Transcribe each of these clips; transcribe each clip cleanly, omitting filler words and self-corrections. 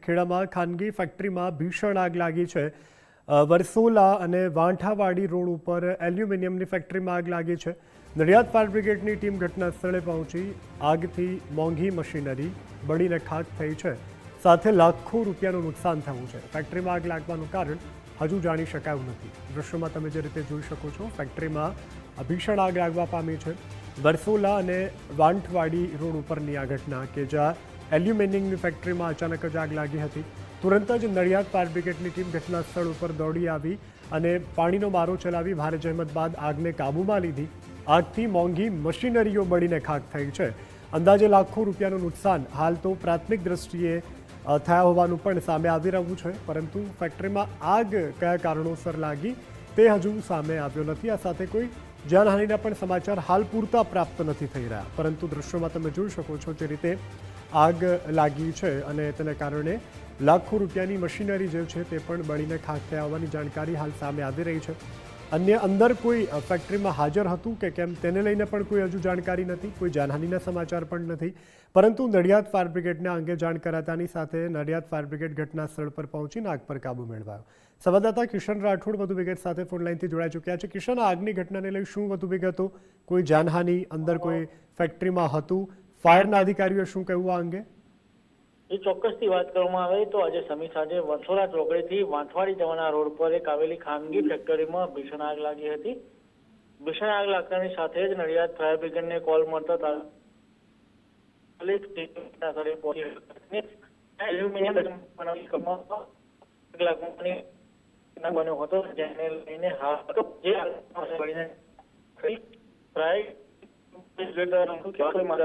ખેડામાં ખાનગી ફેક્ટરીમાં ભીષણ આગ લાગી છે। વરસોલા અને વાંઠાવાડી રોડ ઉપર એલ્યુમિનિયમની ફેક્ટરીમાં આગ લાગી છે। નડિયાદ ફાયર બ્રિગેડની ટીમ ઘટના સ્થળે પહોંચી આગથી મોંઘી મશીનરી બળીને ખાખ થઈ છે, સાથે લાખો રૂપિયાનું નુકસાન થયું છે। ફેક્ટરીમાં આગ લાગવાનું કારણ હજુ જાણી શકાયું નથી। દૃશ્યોમાં તમે જે રીતે જોઈ શકો છો, ફેક્ટરીમાં ભીષણ આગ લાગવા પામી છે। વરસોલા અને વાંઠવાડી રોડ ઉપરની આ ઘટના કે જ્યાં એલ્યુમિનિયમની ફેક્ટરીમાં અચાનક જ આગ લાગી હતી। તુરંત જ નડિયાદ ફાયર બ્રિગેડની ટીમ ઘટના સ્થળ ઉપર દોડી આવી અને પાણીનો મારો ચલાવી ભારે જહેમત બાદ આગને કાબૂમાં લીધી। આગથી મોંઘી મશીનરીઓ બળીને ખાખ થઈ છે। અંદાજે લાખો રૂપિયાનું નુકસાન હાલ તો પ્રાથમિક દ્રષ્ટિએ થયા હોવાનું પણ સામે આવી રહ્યું છે, પરંતુ ફેક્ટરીમાં આગ કયા કારણોસર લાગી તે હજુ સામે આવ્યો નથી। આ સાથે કોઈ જાનહાનિના પણ સમાચાર હાલ પૂરતા પ્રાપ્ત નથી થઈ રહ્યા, પરંતુ દૃશ્યોમાં તમે જોઈ શકો છો જે રીતે આગ લાગી છે અને તેને કારણે લાખો રૂપિયાની મશીનરી જે છે તે પણ બળીને ખાખ થયા હોવાની જાણકારી હાલ સામે આવી રહી છે। અન્ય અંદર કોઈ ફેક્ટરીમાં હાજર હતું કે કેમ તેને લઈને પણ કોઈ હજુ જાણકારી નથી, કોઈ જાનહાનિના સમાચાર પણ નથી, પરંતુ નડિયાદ ફાયર બ્રિગેડને આ અંગે જાણ કરાતાની સાથે નડિયાદ ફાયર બ્રિગેડ ઘટના સ્થળ પર પહોંચીને આગ પર કાબૂ મેળવાયો। સંવાદદાતા કિશન રાઠોડ વધુ વિગત સાથે ફોનલાઈનથી જોડાઈ ચૂક્યા છે। કિશન, આગની ઘટનાને લઈ શું વધુ વિગતો? કોઈ જાનહાનિ અંદર કોઈ ફેક્ટરીમાં હતું? ફાયરના અધિકારીઓએ શું કહ્યું આ અંગે? એ ચોક્કસથી વાત કરવામાં આવે તો આજે સમી સાંજે વરસોલા ચોકડીથી વાંઠવાડી જવાના રોડ પર એક આવેલી ખાનગી ફેક્ટરીમાં ભીષણ આગ લાગી હતી। ભીષણ આગ લાગતાની સાથે જ નડિયાદ ફાયર બ્રિગેડને કોલ મળતા તાત્કાલિક સ્થળે પહોંચી એલ્યુમિનિયમ બન્યો હતો, જેને લઈને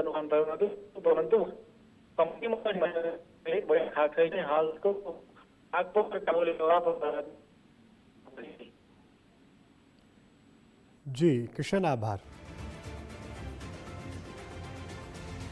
નુકસાન થયું હતું, પરંતુ ખાખ થઈ છે। હાલ તો આગ પર કાબુ લેવા જી કિશન, આભાર।